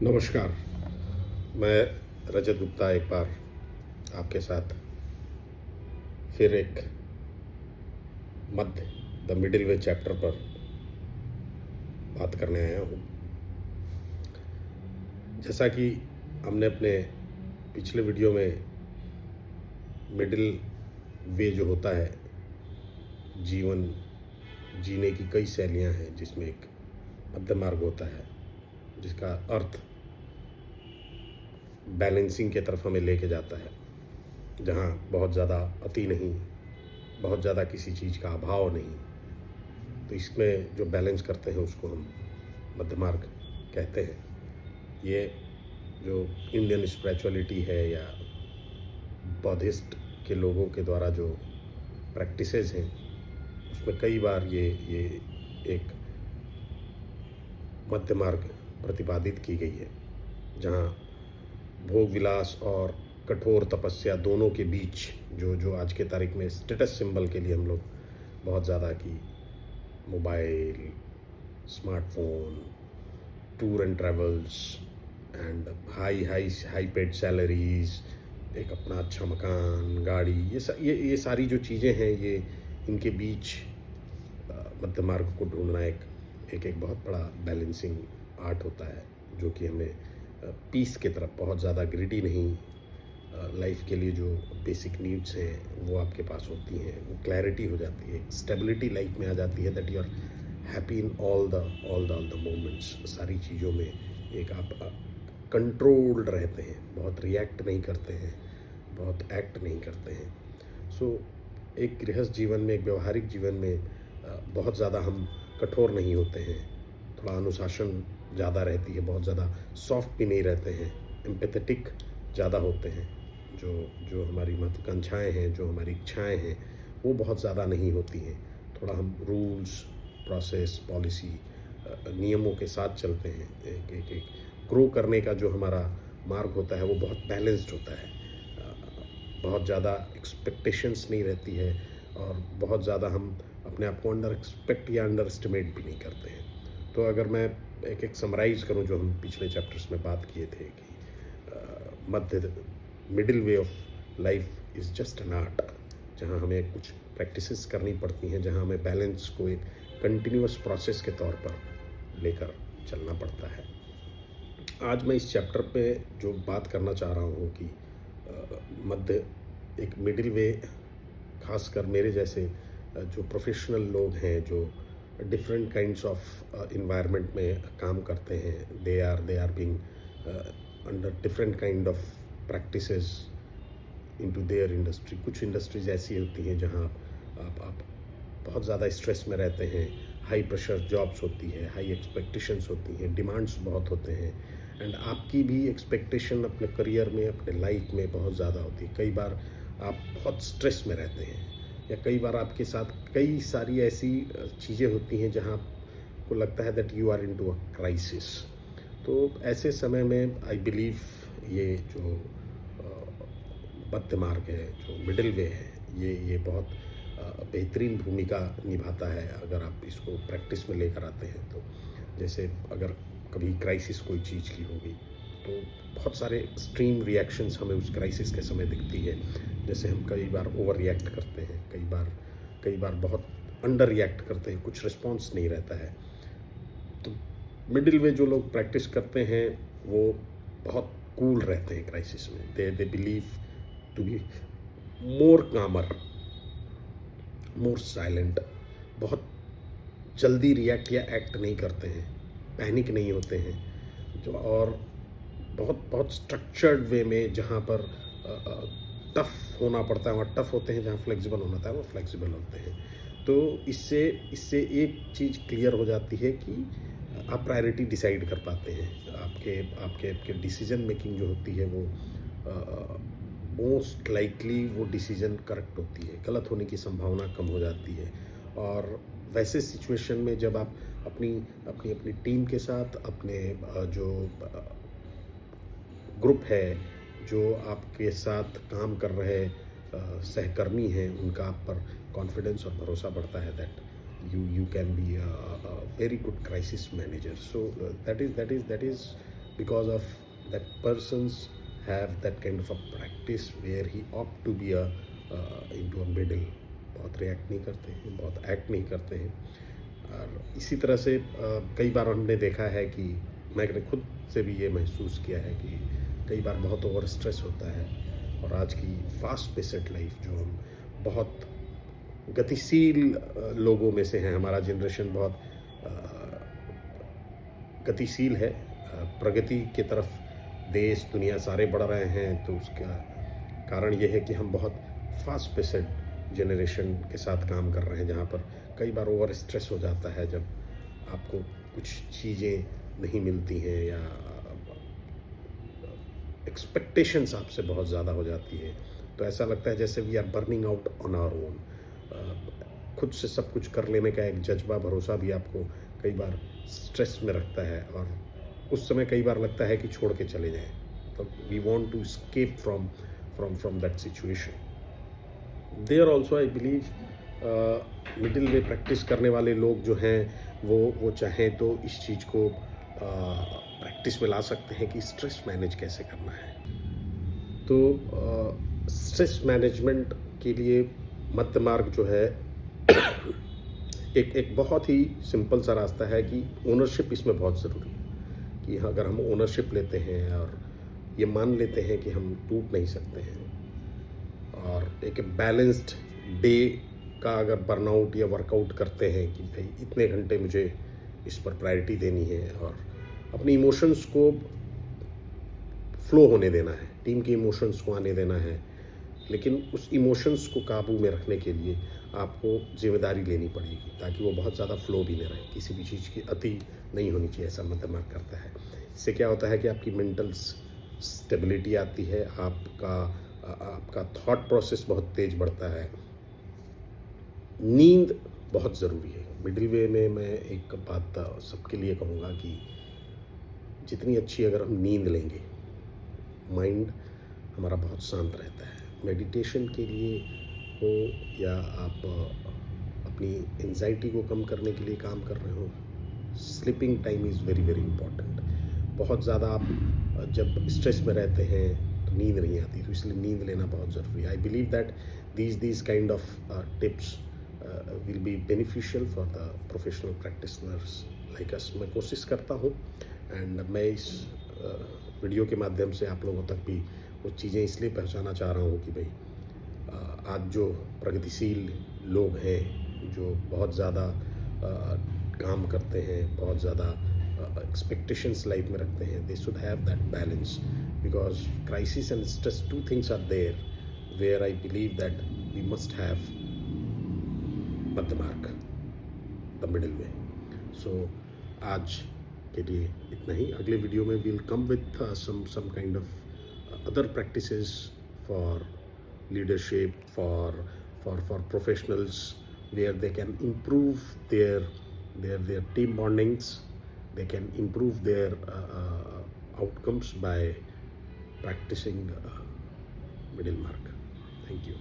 नमस्कार। मैं रजत गुप्ता एक बार आपके साथ फिर एक मध्य द मिडिल वे चैप्टर पर बात करने आया हूँ। जैसा कि हमने अपने पिछले वीडियो में मिडिल वे जो होता है, जीवन जीने की कई शैलियाँ हैं जिसमें एक मध्य मार्ग होता है जिसका अर्थ बैलेंसिंग की तरफ हमें लेके जाता है, जहाँ बहुत ज़्यादा अति नहीं, बहुत ज़्यादा किसी चीज़ का अभाव नहीं। तो इसमें जो बैलेंस करते हैं उसको हम मध्य मार्ग कहते हैं। ये जो इंडियन स्पिरिचुअलिटी है या बौद्धिस्ट के लोगों के द्वारा जो प्रैक्टिसेस हैं उसमें कई बार ये एक मध्य मार्ग प्रतिपादित की गई है, जहाँ भोग विलास और कठोर तपस्या दोनों के बीच जो आज के तारीख में स्टेटस सिंबल के लिए हम लोग बहुत ज़्यादा कि mobile, smartphone, tour and travels and high paid salaries, एक अपना अच्छा मकान, गाड़ी, ये सारी जो चीज़ें हैं, ये इनके बीच मध्य मार्ग को ढूंढना एक बहुत बड़ा बैलेंसिंग आर्ट होता है, जो कि हमें पीस की तरफ बहुत ज़्यादा ग्रिडी नहीं, लाइफ के लिए जो बेसिक नीड्स हैं वो आपके पास होती हैं, वो क्लैरिटी हो जाती है, स्टेबिलिटी लाइफ में आ जाती है, that you are happy in all the moments. सारी चीज़ों में एक आप कंट्रोल्ड रहते हैं, बहुत रिएक्ट नहीं करते हैं, बहुत एक्ट नहीं करते हैं। सो एक गृहस्थ जीवन में, एक व्यवहारिक जीवन में बहुत ज़्यादा हम कठोर नहीं होते हैं, थोड़ा अनुशासन ज़्यादा रहती है, बहुत ज़्यादा सॉफ्ट भी नहीं रहते हैं, एम्पैथेटिक ज़्यादा होते हैं। जो हमारी महत्वाकांक्षाएँ हैं, जो हमारी इच्छाएँ हैं, वो बहुत ज़्यादा नहीं होती हैं। थोड़ा हम रूल्स, प्रोसेस, पॉलिसी, नियमों के साथ चलते हैं। एक ग्रो करने का जो हमारा मार्ग होता है वो बहुत बैलेंस्ड होता है। बहुत ज़्यादा एक्सपेक्टेशंस नहीं रहती है और बहुत ज़्यादा हम अपने आप को अंडर एक्सपेक्ट या अंडर एस्टिमेट भी नहीं करते हैं। तो अगर मैं एक समराइज़ करूं जो हम पिछले चैप्टर्स में बात किए थे कि middle way of life is just an art, जहां हमें कुछ प्रैक्टिसेस करनी पड़ती हैं, जहां हमें बैलेंस को एक कंटिन्यूअस प्रोसेस के तौर पर लेकर चलना पड़ता है। आज मैं इस चैप्टर पे जो बात करना चाह रहा हूँ कि मध्य एक मिडिल वे, खासकर मेरे जैसे जो प्रोफेशनल लोग हैं, जो डिफरेंट काइंड्स ऑफ इन्वायरमेंट में काम करते हैं, they are being under different kind of practices into their industry. कुछ इंडस्ट्रीज ऐसी होती हैं जहां आप बहुत ज़्यादा स्ट्रेस में रहते हैं, हाई प्रेशर जॉब्स होती है, हाई एक्सपेक्टेशंस होती हैं, डिमांड्स बहुत होते हैं, एंड आपकी भी एक्सपेक्टेशन अपने करियर में, अपने लाइफ में बहुत ज़्यादा होती है। कई बार आप बहुत स्ट्रेस में रहते हैं, या कई बार आपके साथ कई सारी ऐसी चीज़ें होती हैं जहां आपको लगता है that you are into a crisis. तो ऐसे समय में आई बिलीव ये जो मध्य मार्ग है, जो मिडिल वे है, ये बहुत बेहतरीन भूमिका निभाता है अगर आप इसको प्रैक्टिस में लेकर आते हैं। तो जैसे अगर कभी क्राइसिस कोई चीज़ की होगी तो बहुत सारे एक्सट्रीम रिएक्शंस हमें उस क्राइसिस के समय दिखती है। जैसे हम कई बार ओवर रिएक्ट करते हैं, कई बार बहुत अंडर रिएक्ट करते हैं, कुछ रिस्पॉन्स नहीं रहता है। तो मिडिल वे जो लोग प्रैक्टिस करते हैं वो बहुत कूल रहते हैं क्राइसिस में। They believe to be more calmer, more silent, बहुत जल्दी रिएक्ट या एक्ट नहीं करते हैं, पैनिक नहीं होते हैं, और बहुत स्ट्रक्चर्ड वे में, जहाँ पर टफ होना पड़ता है वहाँ टफ होते हैं, जहाँ फ्लेक्सिबल होना था वो फ्लेक्सिबल होते हैं। तो इससे एक चीज़ क्लियर हो जाती है कि आप प्रायोरिटी डिसाइड कर पाते हैं। आपके डिसीजन मेकिंग जो होती है वो मोस्ट लाइकली वो डिसीजन करेक्ट होती है, गलत होने की संभावना कम हो जाती है। और वैसे सिचुएशन में जब आप अपनी टीम के साथ, अपने जो ग्रुप है, जो आपके साथ काम कर रहे सहकर्मी हैं, उनका आप पर कॉन्फिडेंस और भरोसा बढ़ता है that you can be a very good crisis manager. So that is because of that persons have that kind of a practice where he opt to be into a middle. बहुत react नहीं करते हैं, बहुत act नहीं करते हैं। और इसी तरह से कई बार हमने देखा है कि मैंने खुद से भी ये महसूस किया है कि कई बार बहुत ओवर स्ट्रेस होता है, और आज की फास्ट पेस्ड लाइफ जो हम बहुत गतिशील लोगों में से हैं, हमारा जनरेशन बहुत गतिशील है, प्रगति की तरफ देश दुनिया सारे बढ़ रहे हैं, तो उसका कारण ये है कि हम बहुत फास्ट पेस्ड जनरेशन के साथ काम कर रहे हैं, जहाँ पर कई बार ओवर स्ट्रेस हो जाता है जब आपको कुछ चीज़ें नहीं मिलती हैं या एक्सपेक्टेशंस आपसे बहुत ज़्यादा हो जाती है, तो ऐसा लगता है जैसे we are burning out on our own. खुद से सब कुछ कर लेने का एक जज्बा, भरोसा भी आपको कई बार स्ट्रेस में रखता है, और उस समय कई बार लगता है कि छोड़ के चले जाएं। तो we want to escape from that situation. There also I believe middle way practice करने वाले लोग जो हैं वो चाहें तो इस चीज़ को प्रैक्टिस में ला सकते हैं कि स्ट्रेस मैनेज कैसे करना है। तो स्ट्रेस मैनेजमेंट के लिए मध्य मार्ग जो है एक बहुत ही सिंपल सा रास्ता है कि ओनरशिप इसमें बहुत ज़रूरी है। कि अगर हम ओनरशिप लेते हैं और ये मान लेते हैं कि हम टूट नहीं सकते हैं, और एक बैलेंस्ड डे का अगर बर्नआउट या वर्कआउट करते हैं कि भाई इतने घंटे मुझे इस पर प्रायोरिटी देनी है, और अपनी इमोशंस को फ्लो होने देना है, टीम के इमोशंस को आने देना है, लेकिन उस इमोशंस को काबू में रखने के लिए आपको जिम्मेदारी लेनी पड़ेगी ताकि वो बहुत ज़्यादा फ्लो भी न रहे। किसी भी चीज़ की अति नहीं होनी चाहिए, ऐसा मध्य मार्ग करता है। इससे क्या होता है कि आपकी मेंटल स्टेबिलिटी आती है, आपका थॉट प्रोसेस बहुत तेज बढ़ता है। नींद बहुत ज़रूरी है। मिडिल वे में मैं एक बात सबके लिए कहूँगा कि जितनी अच्छी अगर हम नींद लेंगे, माइंड हमारा बहुत शांत रहता है। मेडिटेशन के लिए हो या आप अपनी एंजाइटी को कम करने के लिए काम कर रहे हो, sleeping time is very very important. बहुत ज़्यादा आप जब स्ट्रेस में रहते हैं तो नींद नहीं आती, तो इसलिए नींद लेना बहुत ज़रूरी है। I believe that these kind of tips will be beneficial for the professional practitioners like us। मैं कोशिश करता हूँ, एंड मैं इस वीडियो के माध्यम से आप लोगों तक भी वो चीज़ें इसलिए पहुँचाना चाह रहा हूँ कि भाई आज जो प्रगतिशील लोग हैं, जो बहुत ज़्यादा काम करते हैं, बहुत ज़्यादा एक्सपेक्टेशंस लाइफ में रखते हैं, they should have that balance, because crisis and stress, two things are there where I believe that we must have Madhya Marg, the middle way। So आज के लिए इतना ही। अगले वीडियो में we'll come with some kind of other practices for leadership, for professionals, where they can improve their team bondings, they can improve their outcomes by practicing middle mark। Thank you।